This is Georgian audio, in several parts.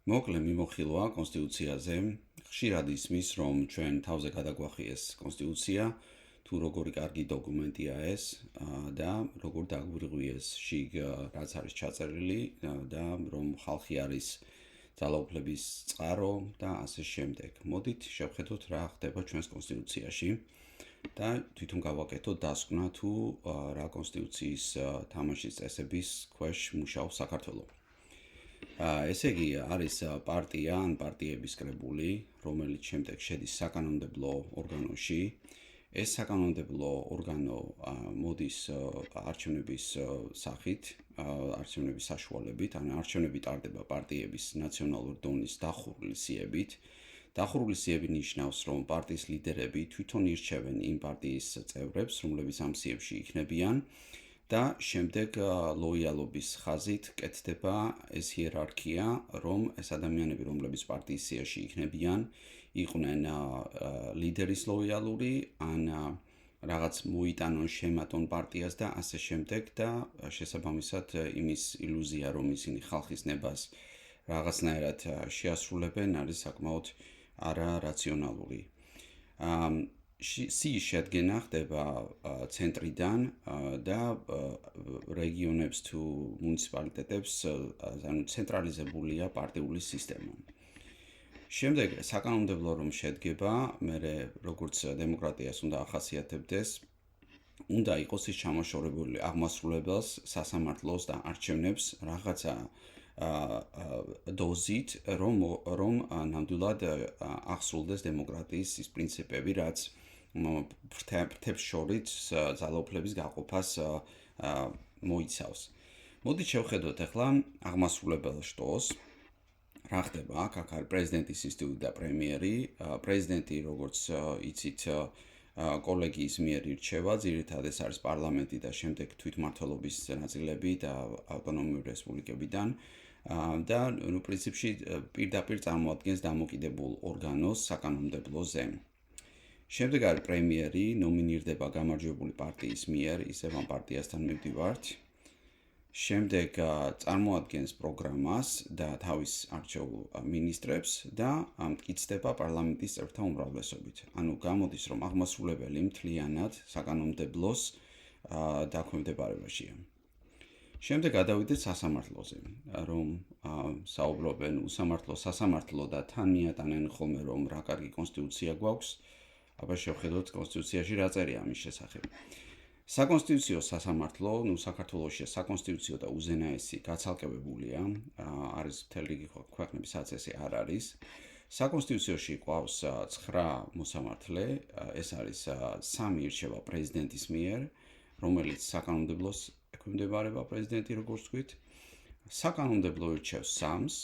მოკლე მიმოხილვა კონსტიტუციაზე ხშირად ისმის, რომ ჩვენ თავზე გადაგვახიეს კონსტიტუცია, თუ როგორი კარგი დოკუმენტია ეს და როგორ დაგვირღვიეს შიგ რაც არის ჩაწერილი და რომ ხალხი არის ძალაუფლების წყარო და ასე შემდეგ. მოდით შევხედოთ რა ხდება ჩვენს კონსტიტუციაში და თვითონ გავაკეთოთ დასკვნა თუ რა კონსტიტუციის თამაშის წესების ქვეშ მუშაობს საქართველოს. ესე იგი არის პარტია ან პარტიების კრებული, რომელიც შემდეგ შედის საკანონმდებლო ორგანოში. ეს საკანონმდებლო ორგანო მოდის არჩევნების სახით, არჩევნების საშუალებით, ან არჩევნები ტარდება პარტიების ნაციონალური დონის დახურული სიებით. დახურული სიები ნიშნავს, რომ პარტიის ლიდერები თვითონ ირჩევენ იმ პარტიის წევრებს, რომლებიც ამ სიებში იქნებიან. და შემდეგ ლოიალობის ხაზით კეთდება ეს იერარქია, რომ ეს ადამიანები, რომლებიც პარტიის სიაში იქნებიან, იყვნენ ლიდერის ლოიალური, ან რაღაც მოიტანონ შემატონ პარტიას და ასე შემდეგ და შესაბამისად იმის ილუზია, რომ ისინი ხალხის ნებას რაღაცნაირად შეასრულებენ, არის საკმაოდ არარაციონალური. სიის შედგენა ხდება ცენტრიდან და რეგიონებს თუ მუნიციპალიტეტებს ანუ ცენტრალიზებულია პარტიული სისტემა. შემდეგ საკანონმდებლო რომ შედგება, მერე როგორც დემოკრატიას უნდა ახასიათებდეს, უნდა იყოს ის ჩამოშორებული აღმასრულებელს, სასამართლოს და არჩევნებს რაღაცა დოზით, რომ ნამდვილად აღსრულდეს დემოკრატიის ის პრინციპები, რაც ფრთებს შორის ძალაუფლების გაყოფას მოიცავს. მოდით შევხედოთ ახლა აღმასრულებელ შტოს. რა ხდება აქ? აქ არის პრეზიდენტის ინსტიტუტი და პრემიერი. პრეზიდენტი, როგორც იცით, კოლეგიის მიერ ირჩევა, ძირითადად ეს არის პარლამენტი და შემდეგ თვითმმართველობის ნაწილები და ავტონომიური რესპუბლიკებიდან. და პრინციპში პირდაპირ წარმოადგენს დამოუკიდებელ ორგანოს საკანონმდებლოზე. შემდეგ არის პრემიერი, ნომინირდება გამარჯვებული პარტიის მიერ, ისევ ამ პარტიასთან მივდივართ. შემდეგ წარმოადგენს პროგრამას და თავის არჩეულ მინისტრებს და მტკიცდება პარლამენტის წევრთა უმრავლესობით. ანუ გამოდის, რომ აღმასრულებელი მთლიანად საკანონმდებლოს დაქვემდებარებაშია. შემდეგ გადავიდეთ სასამართლოზე, რომ საუბრობენ უსამართლო სასამართლო და თან მიატანენ ხოლმე, რომ რა კარგი კონსტიტუცია გვაქვს. აბა შევხედოთ კონსტიტუციაში რა წერია ამის შესახებ. საკონსტიტუციო სასამართლო, საქართველოში საკონსტიტუციო და უზენაესი გაცალკევებულია, არის მთელი რიგი ქვეყნებისაც ესე არ არის. საკონსტიტუციაში ყავს 9 მოსამართლე, ეს არის 3 ირჩევა პრეზიდენტის მიერ, რომელიც საკანონმდებლოს ექვემდებარება პრეზიდენტი, როგორც ვთქვით. საკანონმდებლო ირჩევს 3-ს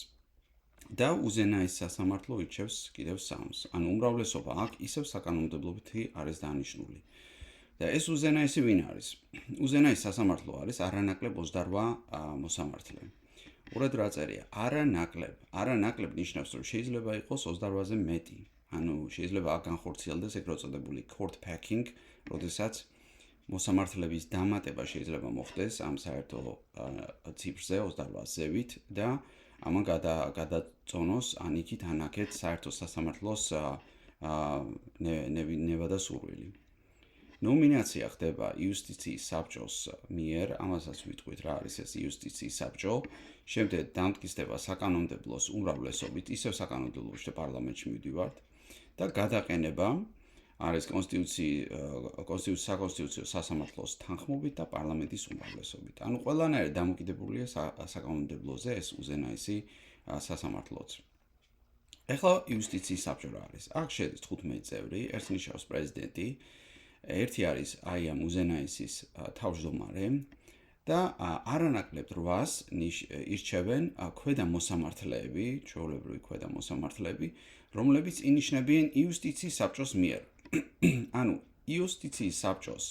და უზენაეს სასამართლო ირჩევს კიდევ 3-ს. ანუ უმრავლესობა აქ ისევ საკანონმდებლობითი არის დანიშნული. და ეს უზენაესი ვინ არის? უზენაეს სასამართლო არის არანაკლებ 28 მოსამართლე. ურად რა წერია? არანაკლებ. არანაკლებ ნიშნავს, რომ შეიძლება იყოს 28-ზე მეტი. ანუ შეიძლება აქ განხორციელდეს ეგრეთ წოდებული court packing, როდესაც მოსამართლეების დამატება შეიძლება მოხდეს ამ საერთო ციფრზე 28-ზევით და ამან გადაწონოს ან იქით ან აქეთ საერთო სასამართლოს ნება და სურვილი. ნომინაცია ხდება იუსტიციის საბჭოს მიერ, ამასაც ვიტყვით რა არის ეს იუსტიციის საბჭო. შემდეგ დამტკიცდება საკანონმდებლოს უმრავლესობით, ისევ საკანონმდებლოში და პარლამენტში მივდივართ და გადაყენება არის საკონსტიტუციო სასამართლოს თანხმობით და პარლამენტის უმრავლესობით. ანუ ყველანაირად დამოკიდებულია საკანონმდებლოზე ეს უზენაესი სასამართლოც. ეხლა იუსტიციის საბჭო რა არის? აქ შედის 15 წევრი, ერთ ნიშნავს პრეზიდენტი, ერთი არის აი ამ უზენაესის თავმჯდომარე და არანაკლებ 8-ს ირჩევენ ქვედა მოსამართლეები, ჩვეულებრივი ქვედა მოსამართლეები, რომლებიც ინიშნებიან იუსტიციის საბჭოს მიერ. ანუ იუსტიციის საბჭოს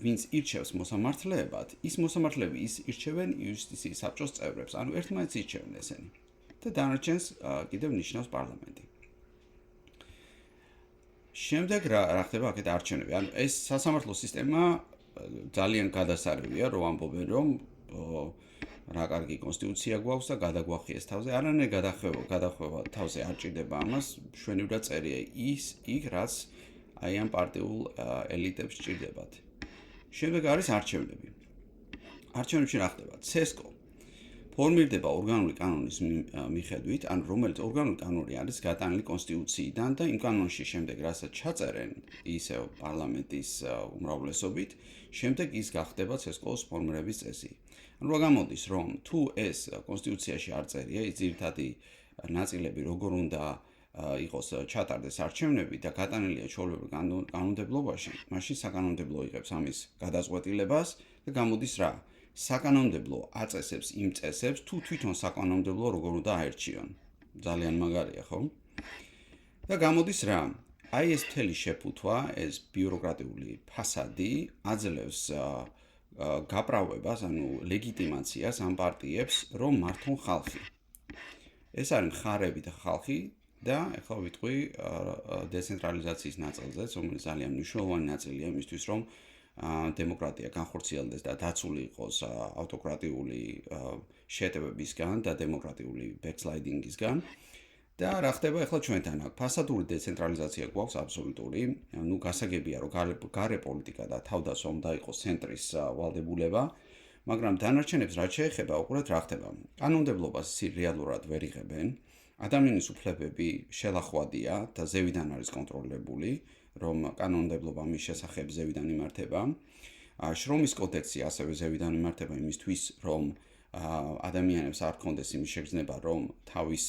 ვინც ირჩევს მოსამართლეებად, ის მოსამართლეები ირჩევენ იუსტიციის საბჭოს წევრებს, ანუ ერთმანეთს ირჩევენ ესენი. და დანარჩენს კიდევ ნიშნავს პარლამენტი. შემდეგ რა ხდება აქეთ არჩევნები. ანუ ეს სასამართლო სისტემა ძალიან გადასარევია, რომ ამბობენ, რომ რა კარგი კონსტიტუცია გვაქვს და გადაგვახიეს თავზე. არანაირი გადახვევა თავზე არ ჭირდება ამას, მშვენივრად წერია იქ რაც აი ამ პარტიულ ელიტებს ჭირდებათ. შემდეგ არის არჩევნები. არჩევნებში რა ხდება? CESCO ფორმირდება ორგანული კანონის მიხედვით, ან რომელიც ორგანული კანონი არის გატანილი კონსტიტუციიდან და იმ კანონში შემდეგ რასაც ჩაწერენ ისევ პარლამენტის უმრავლესობით, შემდეგ ის გახდება CESCO-ს ფორმირების წესი. რა გამოდის, რომ თუ ეს კონსტიტუციაში არ წერია, ის ძირითადი ნაწილები როგორ უნდა იყოს ჩატარდეს არჩევნები და გატანილია ჩვეულებრივ კანონმდებლობაში, მაშინ საკანონმდებლო იღებს ამის გადაწყვეტილებას და გამოდის რა? საკანონმდებლო აწესებს იმ წესებს, თუ თვითონ საკანონმდებლო როგორ უნდა აერჩიონ. ძალიან მაგარია, ხო? და გამოდის რა? აი ეს მთელი შეფუთვა, ეს ბიუროკრატიული ფასადი აძლევს გაправებას, ანუ ლეგიტიმაციას ამ პარტიებს, რომ მართონ ხალხი. ეს არის მხარები და ხალხი და ახლა ვიტყვი დეცენტრალიზაციის ნაწილზეც, რომელიც ძალიან მნიშვნელოვანი ნაწილია იმისთვის, რომ დემოკრატია განხორციელდეს და დაცული იყოს ავტოკრატიული შეტევებისგან და დემოკრატიული ბექსლაიდინგისგან. და რა ხდება ახლა ჩვენთან აქ? ფასადური დეცენტრალიზაცია გვაქვს აბსოლუტური. ნუ გასაგებია, რომ გარე პოლიტიკა და თავდაცვა უნდა იყოს ცენტრის ვალდებულება, მაგრამ დანარჩენებს რაც შეეხება, უყურეთ რა ხდება. კანონმდებლობას რეალურად ვერ იღებენ. ადამიანის უფლებები შელახვადია და ზევიდან არის კონტროლებული, რომ კანონმდებლობა მის შესახებ ზევიდან იმართება. შრომის კოდექსი ასევე ზევიდან იმართება იმისთვის, რომ ადამიანებს არ ქონდეს იმის შეგრძნება, რომ თავის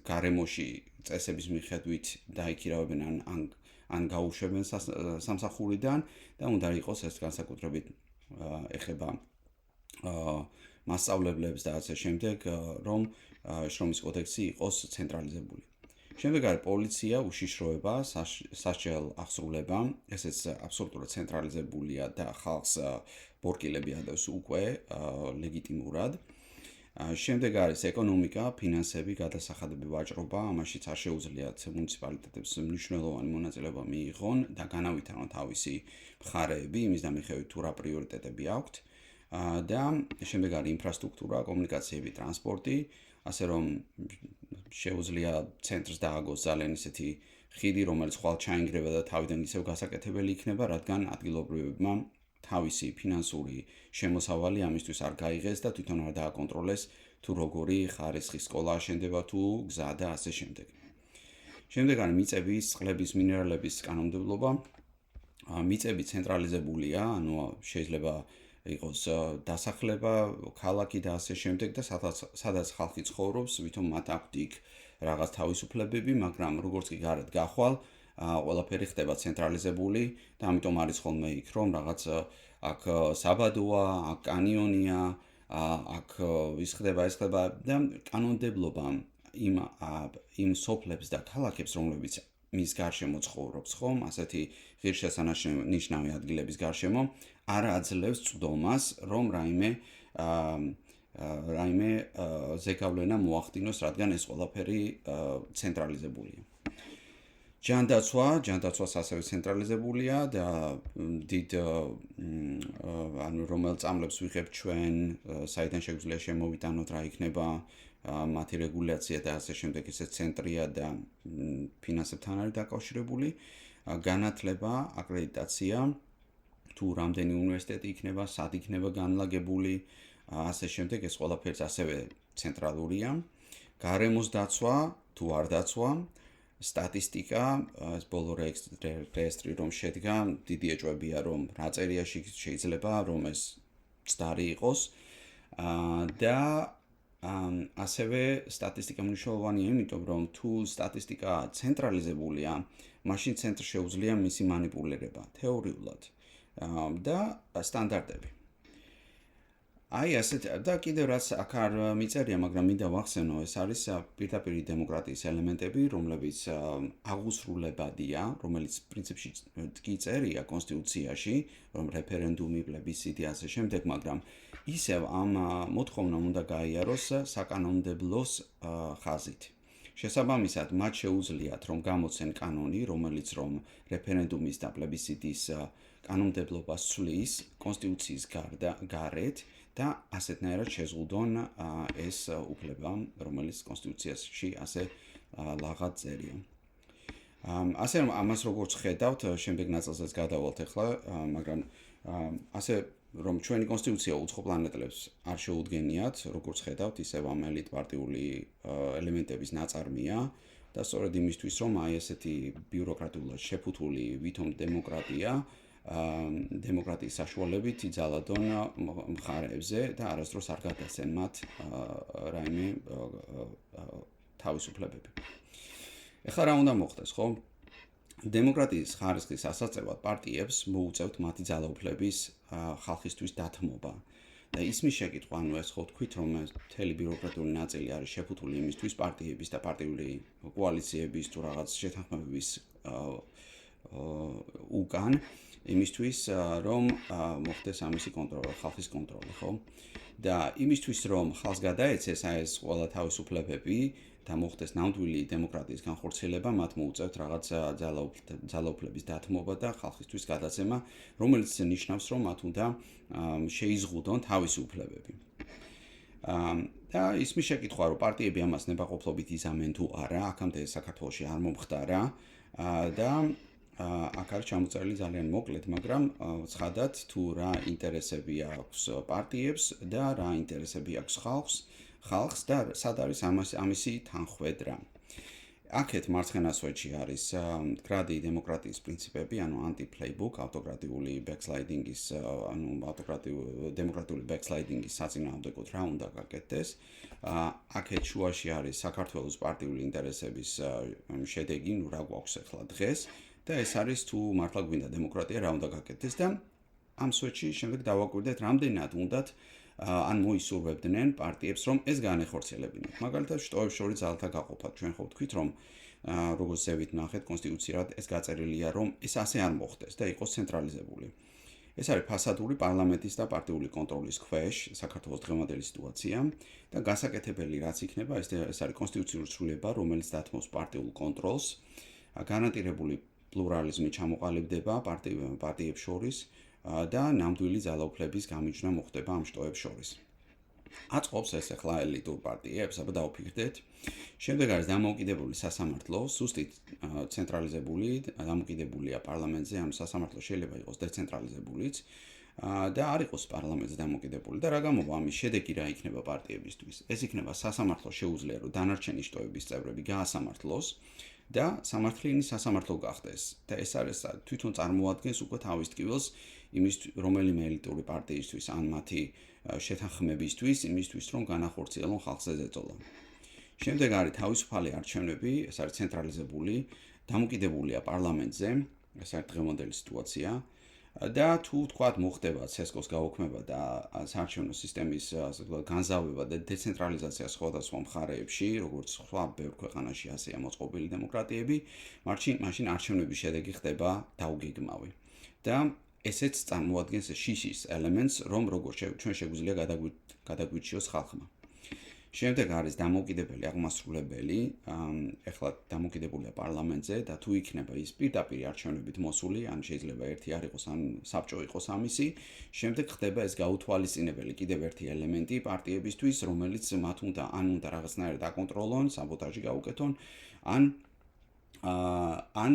გარემოში წესების მიხედვით დაიქირავებენ ან გაუშვებენ სამსახურიდან და უნდა იყოს ეს განსაკუთრებით ეხება მასწავლებლებს და ასე შემდეგ, რომ შრომის კოდექსი იყოს ცენტრალიზებული. შემდეგ არის პოლიცია, უშიშროება, სასჯელ აღსრულება, ესეც აბსოლუტურად ცენტრალიზებულია და ხალხს ბორკილები ადევს უკვე ლეგიტიმურად. შემდეგ არის ეკონომიკა, ფინანსები, გადასახადები, ვაჭრობა, ამაშიც არ შეუძლიათ მუნიციპალიტეტებს მნიშვნელოვანი მონაწილეობა მიიღონ და განავითარონ თავისი მხარეები, იმის დამიხევით თუ რა პრიორიტეტები აქვთ. და შემდეგ არის ინფრასტრუქტურა, კომუნიკაციები, ტრანსპორტი, ასე რომ შეუძლია ცენტრს დააგოს ძალიან ისეთი ხიდი, რომელიც ხვალ ჩაინგრევა და თავიდან ისევ გასაკეთებელი იქნება, რადგან ადგილობრივებმა თავისი ფინანსური შემოსავალი ამისთვის არ გაიღეს და თვითონ არ დააკონტროლეს თუ როგორი ხარისხის სკოლა აშენდება თუ გზა და ასე შემდეგ. შემდეგ არის მიწების, წყლების, მინერალების კანონმდებლობა. მიწები ცენტრალიზებულია, ანუ შეიძლება იყოს დასახლება, ქალაქი და ასე შემდეგ და სადაც ხალხი ცხოვრობს, ვითომ მათ აქვთ იქ რაღაც თავისუფლებები, მაგრამ როგორც კი გარეთ გახვალ, ყველაფერი ხდება ცენტრალიზებული და ამიტომ არის ხოლმე იქ, რომ რაღაც აქ საბადოა, აქ კანიონია, აქ ის ხდება და კანონმდებლობა იმ სოფლებს და ქალაქებს, რომლებიც მის გარშემო ცხოვრობს, ხომ, ასეთი ღირსშესანიშნავი ადგილების გარშემო არ აძლევს წვდომას, რომ რაიმე ზეგავლენა მოახდინოს, რადგან ეს ყველაფერი ცენტრალიზებულია. ჯანდაცვას ასევე ცენტრალიზებულია და დიდ ანუ რომელ წამლებს ვიღებთ ჩვენ, საიდან შეგვიძლია შემოვიტანოთ, რა იქნება მათი რეგულაცია და ასე შემდეგ, ესე ცენტრია და ფინანსებთან არის დაკავშირებული. განათლება, აკრედიტაცია, თუ რამდენი უნივერსიტეტი იქნება, სად იქნება განლაგებული, ასე შემდეგ, ეს ყველაფერს ასევე ცენტრალურია. გარემოს დაცვა, თუ არ დაცვა, სტატისტიკა, ეს ბოლო რეესტრი რომ შედგა, დიდი ეჭვებია, რომ რა წერიაში შეიძლება, რომ ეს ცდარი იყოს და ასევე სტატისტიკა მნიშვნელოვანია, იმიტომ რომ თუ სტატისტიკა ცენტრალიზებულია, მაშინ ცენტრს შეუძლია მისი მანიპულირება თეორიულად და სტანდარტები. აი ასეთ და კიდევ რაც აქ არ მიწერია, მაგრამ მინდა ვახსენო, ეს არის პირდაპირ დემოკრატიის ელემენტები, რომლებიც აღუსრულებადია, რომელიც პრინციპში კი წერია კონსტიტუციაში, რომ რეფერენდუმი, პლებისციტი ასე შემდეგ, მაგრამ ისევ ამ მოთხოვნამ უნდა გაიაროს საკანონმდებლოს ხაზით. შესაბამისად, მათ შეუძლიათ, რომ გამოცენ კანონი, რომელიც რომ რეფერენდუმის და პლებისციტის კანონმდებლობას ცვლის კონსტიტუციის გარეთ და ასეთნაირად შეზღუდონ ეს უფლება, რომელიც კონსტიტუციაში ასე ლაღად წერია. ასე რომ ამას როგორც ხედავთ, შემდეგ ნაწილზეც გადავალთ ახლა, მაგრამ ასე რომ ჩვენი კონსტიტუცია უცხოპლანეტელებს არ შეუდგენიათ, როგორც ხედავთ, ისევ ამ ელიტ-პარტიული ელემენტების ნაწარმია და სწორედ იმისთვის, რომ აი ესეთი ბიუროკრატულად შეფუთული ვითომ დემოკრატია დემოკრატიის საშუალებით იძალადონ მხარეებზე და არასდროს არ გადასცენ მათ რაიმე თავისუფლებები. ეხლა რა უნდა მოხდეს, ხო? დემოკრატიის ხარისხის ასაწევად პარტიებს მოუწევთ მათი ძალაუფლების ხალხისთვის დათმობა. და ისმის შეკითხვა, ანუ ეს ხო თქვით, რომ მთელი ბიუროკრატიული ნაწილი არის შეფუთული იმისთვის პარტიების და პარტიული კოალიციების თუ რაღაც შეთანხმებების უკან, იმისთვის, რომ მოხდეს ამისი კონტროლი, ხალხის კონტროლი, ხო? და იმისთვის, რომ ხალხს გადაეცეს ეს ყველა თავისუფლებები და მოხდეს ნამდვილი დემოკრატიის განხორციელება, მათ მოუწევთ რაღაც ძალაუფლების დათმობა და ხალხისთვის გადაცემა, რომელიც ნიშნავს, რომ მათ უნდა შეიზღუდონ თავისი უფლებები. და ისმის შეკითხვა, რომ პარტიები ამას ნებაყოფლობით იზამენ თუ არა, აქამდე საქართველოში არ მომხდარა და აქ არის ჩამოწერილი ძალიან მოკლედ, მაგრამ ცხადად თუ რა ინტერესები აქვს პარტიებს და რა ინტერესები აქვს ხალხს და სად არის ამისი თანხვედრა. აქეთ მარცხენა სვეტში არის მდგრადი დემოკრატიის პრინციპები, ანუ anti-playbook, ავტოკრატიული backsliding-ის, ანუ დემოკრატიული backsliding-ის საწინააღმდეგოდ რა უნდა გაკეთდეს. აქეთ შუაში არის საქართველოს პარტიული ინტერესების შედეგი, ნუ რა გვაქვს ახლა დღეს და ეს არის თუ მართლა გვინდა დემოკრატია რა უნდა გაკეთდეს და ამ სვეტში შემდეგ დავაკვირდეთ რამდენად უნდათ ან მოისურვებდნენ პარტიებს რომ ეს განეხორციელებინათ. მაგალითად, შტოებს შორის ძალთა გაყოფა. ჩვენ ხო ვთქვით, რომ როგორც ზევით ნახეთ კონსტიტუციურად ეს გაწერილია, რომ ეს ასე არ მოხდეს და იყოს ცენტრალიზებული. ეს არის ფასადური პარლამენტის და პარტიული კონტროლის ქვეშ საქართველოს დღევანდელი სიტუაცია და გასაკეთებელი რაც იქნება, ეს არის კონსტიტუციური ცვლილება, რომელიც დათმობს პარტიულ კონტროლს, გარანტირებული პლურალიზმი ჩამოყალიბდება პარტიებს შორის და ნამდვილი ძალაუფლების გამიჯვნა მოხდება ამ შტოებს შორის. აწყობს ეს ახლა ელიტურ პარტიებს, აბა დავფიქრდეთ. შემდეგ არის დამოუკიდებელი სასამართლო, სუსტით ცენტრალიზებული, დამოუკიდებულია პარლამენტზე, ანუ სასამართლო შეიძლება იყოს დეცენტრალიზებულიც და არ იყოს პარლამენტზე დამოუკიდებული და რა გამოვა ამის შედეგი რა იქნება პარტიებისთვის. ეს იქნება სასამართლო შეუძლია, რომ დანარჩენი შტოების წევრები გაასამართლოს და სამართლიანი სასამართლო გახდეს და ეს არის თვითონ წარმოადგენს უკვე თავის ტკივილს იმის რომელიმე ელიტური პარტიისთვის ან მათი შეთანხმებისთვის იმისთვის რომ განახორციელონ ხალხზე ზეწოლა. შემდეგ არის თავისუფალი არჩევნები, ეს არის ცენტრალიზებული, დამოკიდებულია პარლამენტზე, ეს არის დღევანდელი სიტუაცია და თუ თქვათ მოხდება ცესკოს გაუქმება და საარჩევნო სისტემის განზავება და დეცენტრალიზაცია სხვადასხვა მხარეებში, როგორც სხვა ბევრ ქვეყანაში ასეა მოწყობილი დემოკრატიები, მაშინ არჩევნების შედეგი ხდება დაუგეგმავი. და ესეც წარმოადგენს შიშის ელემენტს, რომ როგორც ჩვენ შეგვიძლია გადაგვირჩიოს ხალხმა. შემდეგ არის დამოუკიდებელი აღმასრულებელი, ეხლა დამოუკიდებულია პარლამენტზე და თუ იქნება ის პირდაპირ არჩევნებით მოსული, ან შეიძლება ერთი არ იყოს, ან საბჭო იყოს ამისი, შემდეგ ხდება ეს გაუთვალისწინებელი კიდევ ერთი ელემენტი პარტიებისთვის, რომელიც მათ უნდა რაღაცნაირად აკონტროლონ, საბოტაჟი გაუკეთონ, ან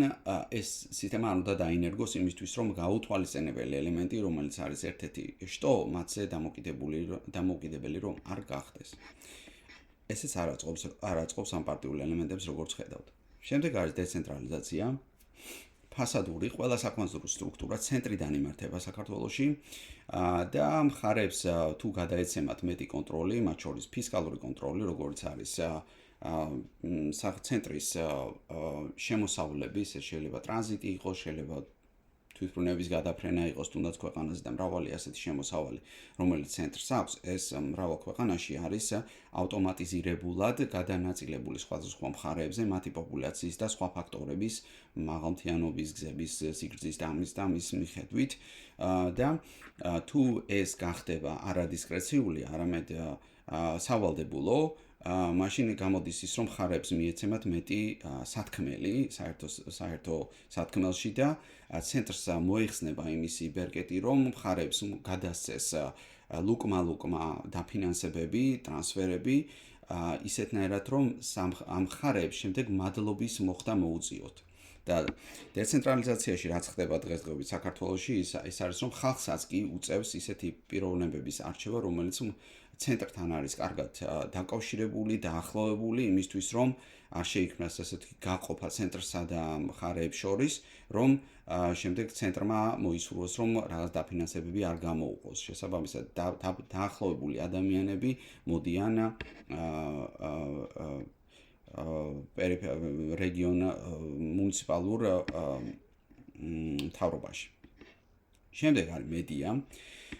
ეს სისტემა არ უნდა დაინერგოს იმისთვის, რომ გაუთვალისწინებელი ელემენტი, რომელიც არის ერთ-ერთი შტო, მათზე დამოუკიდებელი რომ არ გახდეს. ესეც არ აწყობს ამ პარტიულ ელემენტებს, როგორც ხედავთ. შემდეგ არის დეცენტრალიზაცია, ფასადური, ყველა საკონტროლო სტრუქტურა ცენტრიდან იმართება საქართველოში და მხარეებს თუ გადაეცემათ მეტი კონტროლი, მათ შორის ფისკალური კონტროლი, როგორც არის ცენტრის შემოსავლების, შეიძლება ტრანზიტი იყოს, შეიძლება თვითმფრინავის გადაფრენა იყოს თუნდაც ქვეყანაზე და მრავალი ასეთი შემოსავალი, რომელიც ცენტრს აქვს, ეს მრავალ ქვეყანაში არის ავტომატიზირებულად გადანაწილებული სხვადასხვა მხარეებზე მათი პოპულაციის და სხვა ფაქტორების, მაღალმთიანობის, გზების სიგრძის და ამის მიხედვით და თუ ეს გახდება არადისკრეციული, არამედ სავალდებულო, მაშინ გამოდის ის, რომ მხარეებს მიეცემათ მეტი სათქმელი საერთო სათქმელში და ცენტრს მოიხსნება იმისი ბერკეტი, რომ მხარეებს გადასცეს ლუკმა დაფინანსებები, ტრანსფერები ისეთნაირად რომ ამ მხარეებს შემდეგ მადლობის მოხდა მოუწიოთ. და დეცენტრალიზაციაში რაც ხდება დღესდღეობით საქართველოში ის არის რომ ხალხსაც კი უწევს ისეთი პიროვნებების არჩევა, რომელიც ცენტრთან არის კარგად დაკავშირებული, დაახლოვებული იმისთვის რომ არ შეიქმნას ესეთი გაყოფა ცენტრსა და მხარეებს შორის, რომ შემდეგ ცენტრმა მოისურვოს რომ რაღაც დაფინანსებები არ გამოუყოს. შესაბამისად დაახლოვებული ადამიანები მოდიან რეგიონ მუნიციპალურ მთავრობაში. შემდეგ არის მედია.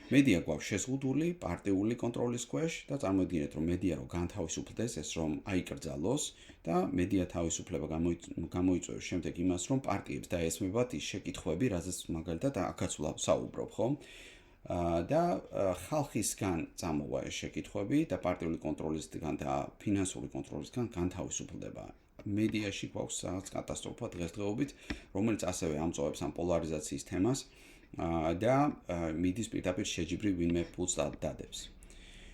მედია გვაქვს შეზღუდული პარტიული კონტროლის ქვეშ და წარმოიდგინეთ რომ მედია რო განთავისუფლდეს ეს რომ აიკრძალოს და მედია თავისუფლება გამოიწვევს შემდეგ იმას რომ პარტიებს დაესმებათ ის შეკითხვები, რაზეც მაგალითად აქაც ვსაუბრობ, ხო? და ხალხისგან წამოვა ეს შეკითხვები და პარტიული კონტროლისგან და ფინანსური კონტროლისგან განთავისუფლდება. მედიაში გვაქვს რაღაც კატასტროფა დღესდღეობით, რომელიც ასევე ამწოვებს ამ პოლარიზაციის თემას და მიდის პირდაპირ შეჯიბრი ვინმე ფულს დადებს.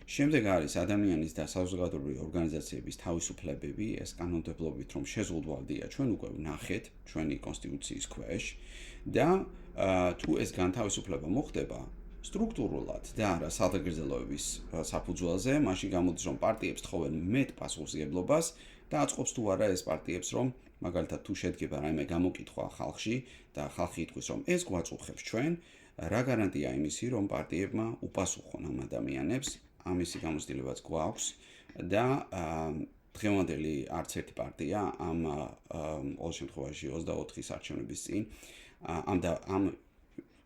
შემდეგ არის ადამიანის და საზოგადოებრივი ორგანიზაციების თავისუფლებები, ეს კანონმდებლობით რომ შეზღუდვადია, ჩვენ უკვე ვნახეთ ჩვენი კონსტიტუციის ქვეშ და თუ ეს განთავისუფლება მოხდება სტრუქტურულად და არა სათგრძელოების საფუძველზე, მაშინ გამოდის რომ პარტიებს თხოვენ მეტ პასუხისმგებლობას და აწყობს თუ არა ეს პარტიებს რომ მაგალითად თუ შედგება რაიმე გამოკითხვა ხალხში და ხალხი იტყვის რომ ეს გვაწუხებს ჩვენ, რა გარანტია იმისი რომ პარტიებმა უპასუხონ ამ ადამიანებს, ამისი გამოცდილებაც გვაქვს და დღევანდელი არც ერთი პარტია ამ ყოველ შემთხვევაში 24-ის არჩევნების წინ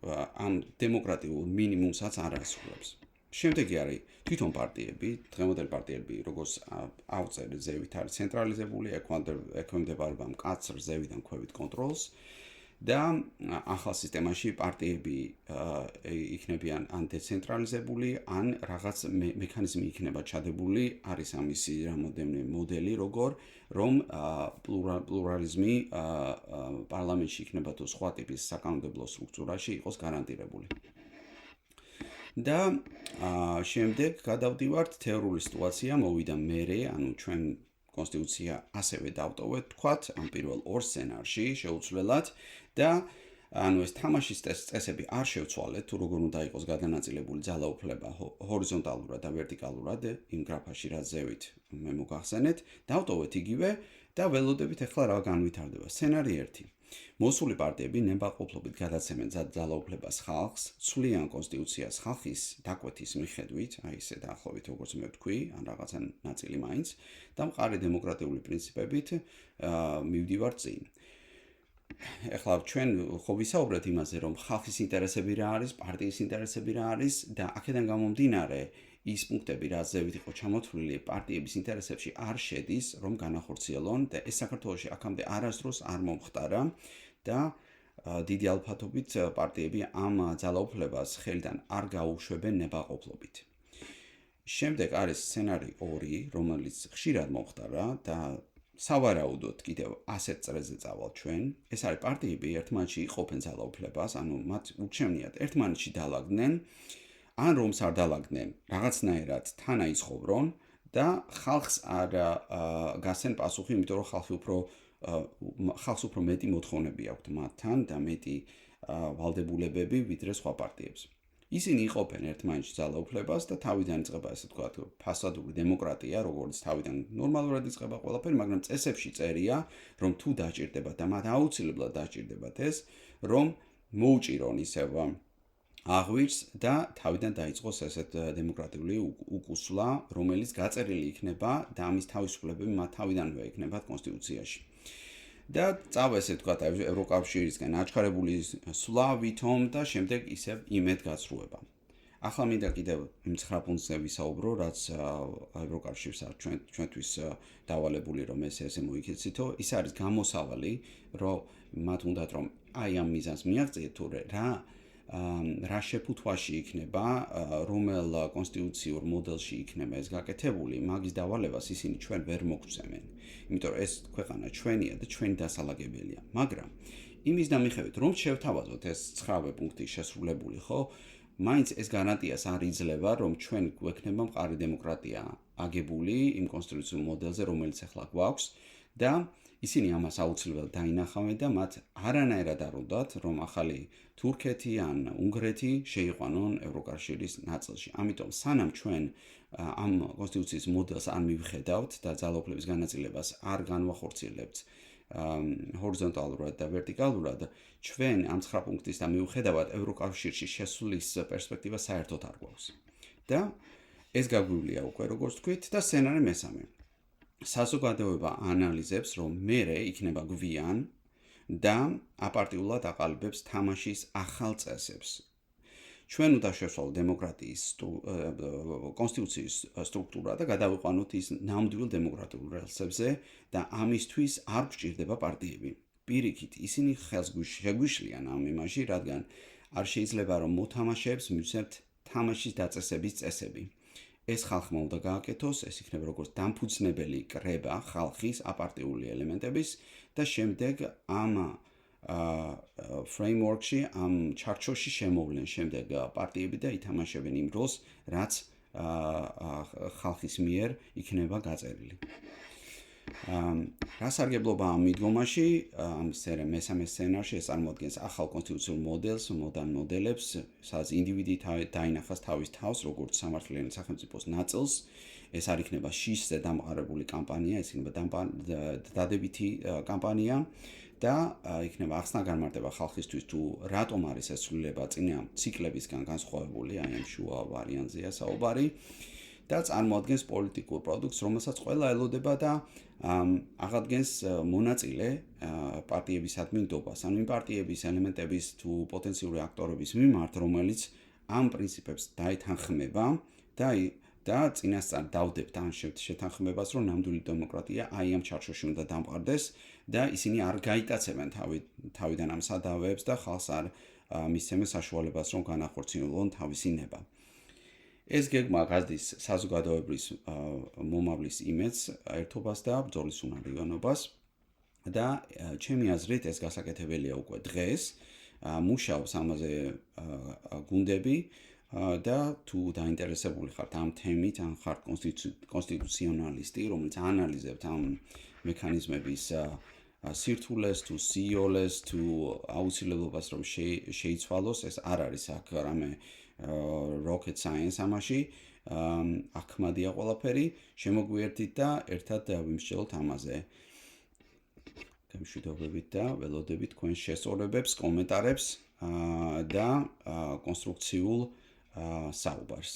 ამ დემოკრატიულ მინიმუმსაც არ ასრულებს. შემდეგი არის თვითონ პარტიები, დღევანდელი პარტიები, როგორც ავწერ ზევით არის ცენტრალიზებული, ექვემდებარება მკაცრ ზევიდან ქვევით კონტროლს და ახალ სისტემაში პარტიები იქნებიან ან დეცენტრალიზებული, ან რაღაც მექანიზმი იქნება ჩადებული, არის ამისი რამოდენიმე მოდელი, რომ პლურალიზმი პარლამენტში იქნება თუ სხვა ტიპის საკანონმდებლო სტრუქტურაში იყოს გარანტირებული. და შემდეგ გადავდივართ თეორიული სიტუაცია მოვიდა მერე, ანუ ჩვენ კონსტიტუცია ასევე დავტოვეთ, თქვათ, ამ პირველ ორ სცენარში შეუცვლელად და ანუ ეს თამაშის წესები არ შევცვალეთ, თუ როგორ უნდა იყოს გადანაწილებული ძალაუფლება ჰორიზონტალურად და ვერტიკალურად იმ გრაფაში რაც ზევით მე მოგახსენეთ, დავტოვეთ იგივე და ველოდებით ახლა რა განვითარდება. სცენარი 1. მოსული პარტიები ნებაყოფლობით გადაცემენ ძალაუფლებას ხალხს, ცვლიან კონსტიტუციას ხალხის დაკვეთის მიხედვით, აი ესე დაახლოებით როგორც მე ვთქვი, ან რაღაცა ნაწილი მაინც და მყარი დემოკრატიული პრინციპებით მივდივართ წინ. ეხლა ჩვენ ხო ვისაუბრეთ იმაზე, რომ ხალხის ინტერესები რა არის, პარტიის ინტერესები რა არის და აქედან გამომდინარე ის პუნქტები, რაც ზევით იყო ჩამოთვლილი, პარტიების ინტერესებში არ შედის, რომ განახორციელონ და ეს საქართველოში აქამდე არასდროს არ მომხდარა და დიდი ალბათობით პარტიები ამ ძალაუფლებას ხელიდან არ გაუშვებენ ნებაყოფლობით. შემდეგ არის სცენარი 2, რომელიც ხშირად მომხდარა და სავარაუდოდ კიდევ ასეთ წრეზე წავალ ჩვენ. ეს არის პარტიები ერთმანეთში იყოფენ ძალაუფლებას, ანუ მათ ურჩევნიათ ერთმანეთში დაალაგდნენ ან რომს არ დაალაგდნენ, რაღაცნაირად თან აიცხოვრონ და ხალხს არ გასცენ პასუხი, იმიტომ რომ ხალხს უფრო მეტი მოთხოვნები აქვთ მათთან და მეტი ვალდებულებები ვიდრე სხვა პარტიებს. ისინი იყოფენ ერთმანეთში ძალაუფლებას და თავიდან იწყება ესე თქვა ფასადური დემოკრატია, როგორც თავიდან ნორმალურად იწყება ყველაფერი, მაგრამ წესებში წერია, რომ თუ დაჭირდებათ და მათ აუცილებლად დაჭირდებათ ეს, რომ მოუჭირონ ისევ აღვირს და თავიდან დაიწყოს ესეთ დემოკრატიული უკუსვლა, რომელიც გაწერილი იქნება და ამის თავისუფლებები მათ თავიდანვე იქნებათ კონსტიტუციაში. და წავა ესე თქვა ევროკავშირისგან აჩქარებული სვლა ვითომ და შემდეგ ისევ იმედგაცრუება. ახლა მინდა კიდევ იმ 9 პუნქტზე ვისაუბრო, რაც ევროკავშირს ჩვენთვის დავალებული რომ ესე მოიქეცითო, ის არის გამოსავალი, რომ მათ უნდათ რომ აი ამ მიზანს მიაღწიეთ თუ რა შეფუთვაში იქნება, რომელ კონსტიტუციურ მოდელში იქნება ეს გაკეთებული, მაგის დავალებას ისინი ჩვენ ვერ მოგცემენ. იმიტომ რომ ეს ქვეყანა ჩვენია და ჩვენი დასალაგებელია. მაგრამ იმის დამიხევით, რომ შევთავაზოთ ეს 9 პუნქტი შესრულებული, ხო? მაინც ეს გარანტიას არ იძლევა, რომ ჩვენ გვექნება მყარი დემოკრატია აგებული იმ კონსტიტუციურ მოდელზე, რომელიც ახლა გვაქვს და ისინი ამას აუცილებლად დაინახავენ და მათ არანაირად არ უნდათ, რომ ახალი თურქეთი ან უნგრეთი შეიყვანონ ევროკავშირის ნაწილში. ამიტომ სანამ ჩვენ ამ კონსტიტუციის მოდელს არ მივხედავთ და ძალაუფლების განაწილებას არ განვახორციელებთ ჰორიზონტალურად და ვერტიკალურად, ჩვენ ამ 9 პუნქტის და მიუხედავად ევროკავშირში შესulis პერსპექტივა საერთოდ არ გვაქვს. და ეს გაგვივლია უკვე როგორც თქვით და სცენარი მესამე. საზოგადოება ანალიზებს, რომ მერე იქნება გვიან და აპარტიულად აყალიბებს თამაშის ახალ წესებს. ჩვენ უნდა შევსვალოთ დემოკრატიის კონსტიტუციის სტრუქტურა და გადავიყვანოთ ის ნამდვილ დემოკრატიულ რელსებზე და ამისთვის არ გვჭირდება პარტიები. პირიქით, ისინი ხელს შეგვიშლიან ამ იმაში, რადგან არ შეიძლება რომ მოთამაშეებს მივცემთ თამაშის დაწესების წესები. ეს ხალხმა უნდა გააკეთოს, ეს იქნება როგორც დამფუძნებელი კრება ხალხის აპარტიული ელემენტების და შემდეგ ამ framework-ში, ამ ჩარჩოში შემოვლენ შემდეგ პარტიები და ითამაშებენ იმ როლს, რაც ხალხის მიერ იქნება გაწერილი. რა სარგებლობა ამ მიდგომაში, ამ მესამე სცენარში ეს წარმოადგენს ახალ კონსტიტუციურ მოდელს, მოდern მოდელებს, სადაც ინდივიდი დაინახავს თავის თავს, როგორც სამართლიანი სახელმწიფოს ნაწილს. ეს არ იქნება შიშზე დამყარებული კამპანია, ეს იქნება დადებითი კამპანია და იქნება ახსნა-განმარტება ხალხისთვის თუ რატომ არის ეს ცვლილება წინა ციკლებისგან განსხვავებული, აი ამ შუა ვარიანტზეა საუბარი. და წარმოადგენს პოლიტიკურ პროდუქტს, რომელსაც ყველა ელოდება და აღადგენს მონაწილე პარტიებისადმი ნდობას. ანუ იმ პარტიების ელემენტების თუ პოტენციური აქტორების მიმართ, რომელიც ამ პრინციპებს დაეთანხმება და წინასწარ დავდებთ ამ შეთანხმებას, რომ ნამდვილი დემოკრატია აი ამ ჩარჩოში უნდა დამყარდეს და ისინი არ გაიტაცებენ თავიდან ამ სადავეებს და ხალხს არ მისცემენ საშუალებას, რომ განახორციელონ თავისი ნება. ეს გეგმა გაზდის საზოგადოებრივ მომავლის იმედს, ერთობას და ბრძოლის უნარიანობას და ჩემი აზრით ეს გასაკეთებელია უკვე დღეს. მუშაობს ამაზე გუნდები და თუ დაინტერესებული ხართ ამ თემით, ან ხართ კონსტიტუციონალისტი, რომელიც ანალიზებთ ამ მექანიზმების სირთულეს თუ სიოლეს თუ აუცილებლობას რომ შეიცვალოს, ეს არ არის აქ რამე rocket science ამაში, აქმადია ყველაფერი, შემოგვიერთით და ერთად ვიმსჯელოთ ამაზე. გამშვიდობებით და ველოდებით თქვენს შესწორებებს, კომენტარებს და კონსტრუქციულ საუბარს.